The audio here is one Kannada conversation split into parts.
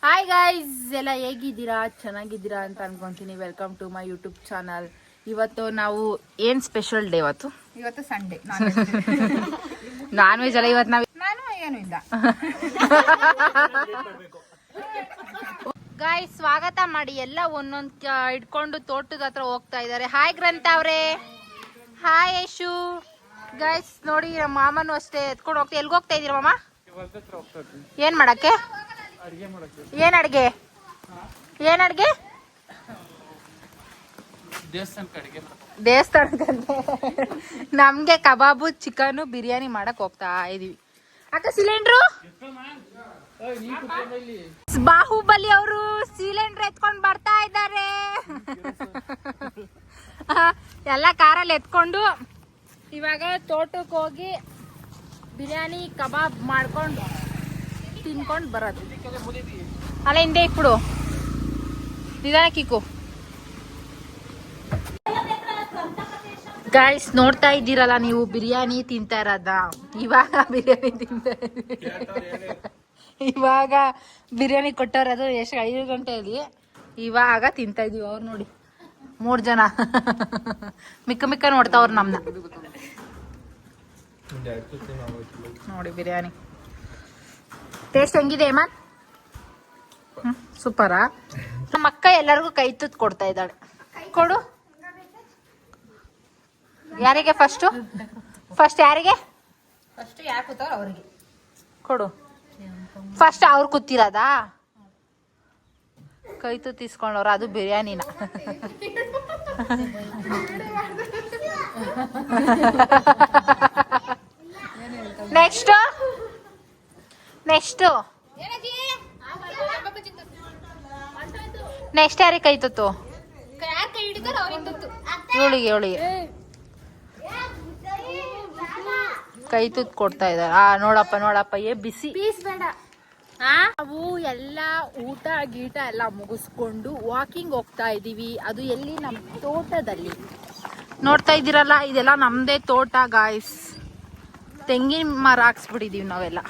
ಹಾಯ್ ಗೈಸ್, ಎಲ್ಲ ಹೇಗಿದ್ದೀರಾ? ಚೆನ್ನಾಗಿದ್ದೀರಾ ಅಂತ ಅನ್ಕೊಂತೀನಿ. Welcome to my YouTube channel. ಇವತ್ತು ನಾವು ಏನ್ ಸ್ಪೆಷಲ್ ಡೇ? ಇವತ್ತು ಸಂಡೇ. ನಾನ್ ವೆಜ್ ಅಲ್ಲ ಇವತ್ತು. ನಾನು ಏನು ಇಲ್ಲ ಗೈಸ್, ಸ್ವಾಗತ ಮಾಡಿ. ಎಲ್ಲ ಒಂದೊಂದ್ ಇಟ್ಕೊಂಡು ತೋಟದ ಹತ್ರ ಹೋಗ್ತಾ ಇದಾರೆ. ಹಾಯ್ ಗ್ರಂಥ ಅವ್ರೆ, ಹಾಯ್ ಯಶು. ಗೈಸ್ ನೋಡಿ, ನಮ್ಮ ಮಾಮನು ಅಷ್ಟೇ ಎತ್ಕೊಂಡು ಹೋಗ್ತಾ. ಎಲ್ಗ ಹೋಗ್ತಾ ಇದೀರ ಮಾಮ? ಏನ್ ಮಾಡಕ್ಕೆ? ಏನ್ ಅಡ್ಗೆ? ದೇವಸ್ಥಾನಕ್ಕಂತೆ. ನಮ್ಗೆ ಕಬಾಬು, ಚಿಕನ್, ಬಿರಿಯಾನಿ ಮಾಡಕ್ ಹೋಗ್ತಾ ಇದೀವಿ. ಅಕ್ಕ ಸಿಲಿಂಡ್ರು ಬಾಹುಬಲಿ ಅವರು ಸಿಲಿಂಡರ್ ಎತ್ಕೊಂಡ್ ಬರ್ತಾ ಇದ್ದಾರೆ. ಎಲ್ಲ ಕಾರಲ್ಲಿ ಎತ್ಕೊಂಡು ಇವಾಗ ತೋಟಕ್ಕೆ ಹೋಗಿ ಬಿರಿಯಾನಿ ಕಬಾಬ್ ಮಾಡ್ಕೊಂಡು ತಿನ್ಕೊಂಡು ಬರೋದು. ಅಲ್ಲ ಹಿಂದೆ ಇಕ್ಬಿಡು, ನಿಧಾನಕ್ಕಿಕ್ಕು. ಗೈಸ್, ನೋಡ್ತಾ ಇದ್ದೀರಲ್ಲ ನೀವು, ಬಿರಿಯಾನಿ ತಿಂತಾ ಇರೋದ. ಇವಾಗ ಬಿರಿಯಾನಿ ಕೊಟ್ಟವ್ರದು. ಎಷ್ಟು 5 ಗಂಟೆಯಲ್ಲಿ ಇವಾಗ ತಿಂತಾ ಇದೀವಿ. ಅವ್ರು ನೋಡಿ 3 ಜನ ಮಿಕ್ಕ ನೋಡ್ತಾವ್ರು ನಮ್ನ. ನೋಡಿ ಬಿರಿಯಾನಿ ಟೇಸ್ಟ್ ಹೆಂಗಿದೆ ಹೇಮಂತ್? ಸೂಪರಾ? ನಮ್ಮ ಅಕ್ಕ ಎಲ್ಲರಿಗೂ ಕೈ ತುತ್ತು ಕೊಡ್ತಾ ಇದ್ದಾಳೆ. ಕೊಡು. ಯಾರಿಗೆ ಫಸ್ಟ್ ಯಾರಿಗೆ? ಫಸ್ಟ್ ಯಾರು ಕೂತವ್ರು ಅವ್ರಿಗೆ ಕೊಡು. ಫಸ್ಟ್ ಅವ್ರು ಕೂತಿರೋದಾ? ಕೈ ತುತ್ತು ಇಸ್ಕೊಂಡವ್ರ, ಅದು ಬಿರಿಯಾನಿನ. ನೆಕ್ಸ್ಟ್ ಯಾರಿಗೆ ಕೈ ತುತ್ತು? ಇವಳಿಗೆ ಕೈ ತುತ್ತು ಕೊಡ್ತಾ ಇದ್ದಾರೆ. ನೋಡಪ್ಪ ಬಿಸಿ. ನಾವು ಎಲ್ಲ ಊಟ ಗೀಟ ಎಲ್ಲ ಮುಗಿಸ್ಕೊಂಡು ವಾಕಿಂಗ್ ಹೋಗ್ತಾ ಇದೀವಿ. ಅದು ಎಲ್ಲಿ? ನಮ್ಮ ತೋಟದಲ್ಲಿ. ನೋಡ್ತಾ ಇದ್ದೀರಲ್ಲ, ಇದೆಲ್ಲ ನಮ್ದೇ ತೋಟ ಗಾಯ್ಸ್. ತೆಂಗಿನ ಮರ ಹಾಕ್ಸ್ಬಿಟ್ಟಿದೀವಿ ನಾವೆಲ್ಲ.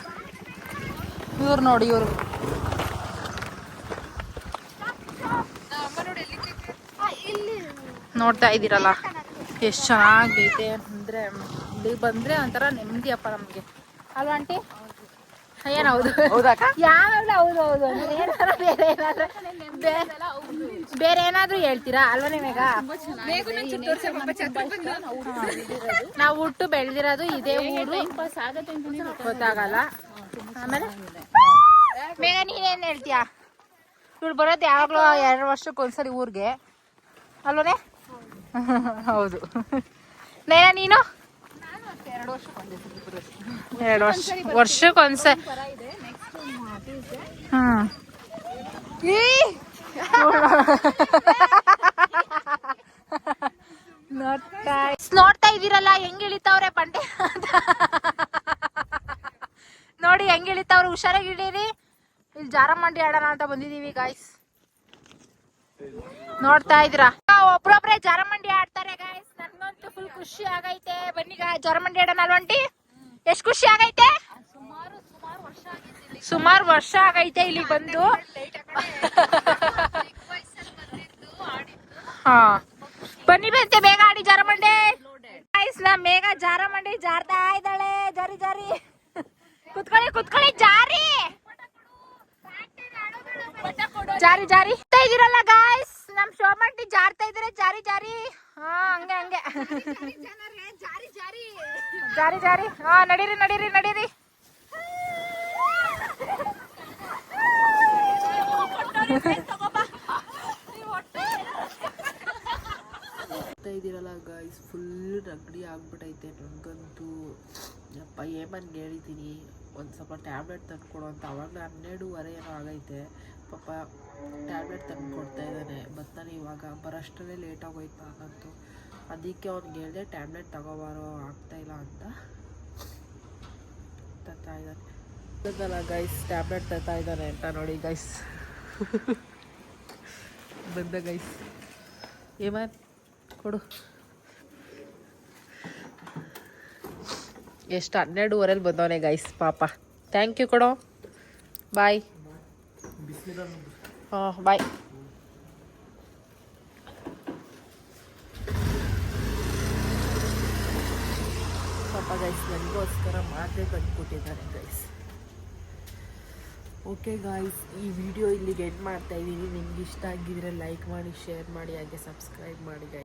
ಇವ್ರು ನೋಡಿ, ಇವ್ರು ನೋಡ್ತಾ ಇದ್ದೀರಲ್ಲ ಎಷ್ಟು ಚೆನ್ನಾಗೈತೆ ಅಂದ್ರೆ. ಇಲ್ಲಿ ಬಂದ್ರೆ ಒಂಥರ ನೆಮ್ಮದಿಯಪ್ಪ ನಮ್ಗೆ, ಅಲ್ವಾ ಆಂಟಿ? ಏನೌದು? ಯಾವಾಗಲೂ ಹೌದು. ಬೇರೆ ಏನಾದ್ರು ಹೇಳ್ತೀರಾ ಅಲ್ವಾ ನಿಮಗ? ನಾವು ಹುಟ್ಟು ಬೆಳೆದಿರೋದು ಇದೇ ಊರು, ಗೊತ್ತಾಗಲ್ಲ. ಆಮೇಲೆ ಬೇಗ ನೀನೇನ್ ಹೇಳ್ತೀಯಾ? ಇವಳು ಬರೋದು ಯಾವಾಗ್ಲೂ 2 ವರ್ಷಕ್ಕೊಂದ್ಸರಿ ಊರ್ಗೆ, ಅಲ್ವನೇ? ಹೌದು. ನೀನು 2 ವರ್ಷಕ್ಕೊಂದ್ಸರಿ. ನೋಡ್ತಾ ಇದ್ದೀರಲ್ಲ ಹೆಂಗ್ ಇಳಿತಾವ್ರೆ ಬಂಡೆ ನೋಡಿ, ಹೆಂಗ್ ಇಳಿತಾವ್ರೆ. ಹುಷಾರಾಗಿ ಇಳೀರಿ. ಇಲ್ಲಿ ಜಾರಮಂಡಿ ಆಡೋಣ ಅಂತ ಬಂದಿದೀವಿ ಗಾಯ್ಸ್. ನೋಡ್ತಾ ಇದ್ದೀರಾ, ಒಬ್ರೊಬ್ರೆ ಜಾರಮಂಡಿ ಆಡ್ತಾರೆ ಗಾಯ್ಸ್. ನನ್ಗಂತೂ ಫುಲ್ ಖುಷಿ ಆಗೈತೆ. ಬನ್ನಿ ಜಾರಮಂಡಿ ಆಡೋಣ ಅಲ್ವಂಟಿ? ಎಷ್ಟು ಖುಷಿ ಆಗೈತೆ? ಸುಮಾರು ವರ್ಷ ಆಗೈತೆ ಇಲ್ಲಿ ಬಂದು. ಹಾ, ಬನ್ನಿ ಬಂತೆ ಬೇಗ ಆಡಿ ಜಾರಮಂಡಿ. ಮೇಘ ಜಾರಮಂಡಿ ಜಾರ್ತಾ ಇದ್ದಾಳೆ. ಜಾರಿ ಕುತ್ಕೊಳ್ಳಿ ಜಾರಿ ಇದ್ದೀರಲ್ಲ ಗಾಯ್ಸ್. ನಮ್ ಶೋಮಂಟಿ ಜಾರ್ತಾ ಇದ್ರೆ ಜಾರಿ. ಹಾ, ಹಂಗೆ ಜಾರಿ. ಹಾ, ನಡೀರಿ. ಇದ್ದೀರಲ್ಲ ಗಾಯ್ಸ್, ಫುಲ್ ರಗಡಿ ಆಗ್ಬಿಟ್ಟೈತೆ ನನಗಂತೂ. ಯಪ್ಪ, ಏಮನ್ಗೆ ಹೇಳಿದ್ದೀನಿ ಒಂದು ಸ್ವಲ್ಪ ಟ್ಯಾಬ್ಲೆಟ್ ತಂದ್ಕೊಡು ಅಂತ. ಅವಾಗಲೇ 12:30 ಏನೋ ಆಗೈತೆ. ಪಾಪ ಟ್ಯಾಬ್ಲೆಟ್ ತಂದು ಕೊಡ್ತಾ ಇದ್ದಾನೆ. ಬರ್ತಾನೆ ಇವಾಗ. ಬರೋಷ್ಟರಲ್ಲೇ ಲೇಟ್ ಆಗೋಯ್ತು ನಾನಂತೂ. ಅದಕ್ಕೆ ಅವ್ನಿಗೆ ಹೇಳಿದೆ ಟ್ಯಾಬ್ಲೆಟ್ ತಗೋಬಾರೋ, ಆಗ್ತಾಯಿಲ್ಲ ಅಂತ. ತರ್ತಾ ಇದ್ದಾನೆ ಗೈಸ್, ಟ್ಯಾಬ್ಲೆಟ್ ತರ್ತಾ ಇದ್ದಾನೆ ಅಂತ. ನೋಡಿ ಗೈಸ್, ಬಂದ ಗೈಸ್. ಏಮನ್ ಕೊಡು. ಎಷ್ಟು 12:30 ಬಂದವನೇ ಗೈಸ್ ಪಾಪ. ಥ್ಯಾಂಕ್ ಯು ಕೊಡೋ. ಬಾಯ್. ಬಾಯ್. ಪಾಪ ಗೈಸ್ ನನಗೋಸ್ಕರ ಮಾತ್ರೆ ತಂದುಕೊಟ್ಟಿದ್ದಾರೆ ಗೈಸ್. ಓಕೆ ಗಾಯ್ಸ್, ಈ ವಿಡಿಯೋ ಇಲ್ಲಿಗೆ ಎಂಡ್ ಮಾಡ್ತಾ ಇದ್ದೀನಿ. ನಿಮ್ಗೆ ಇಷ್ಟ ಆಗಿದ್ರೆ ಲೈಕ್ ಮಾಡಿ, ಶೇರ್ ಮಾಡಿ, ಹಾಗೆ ಸಬ್ಸ್ಕ್ರೈಬ್ ಮಾಡಿ ಗೈಸ್.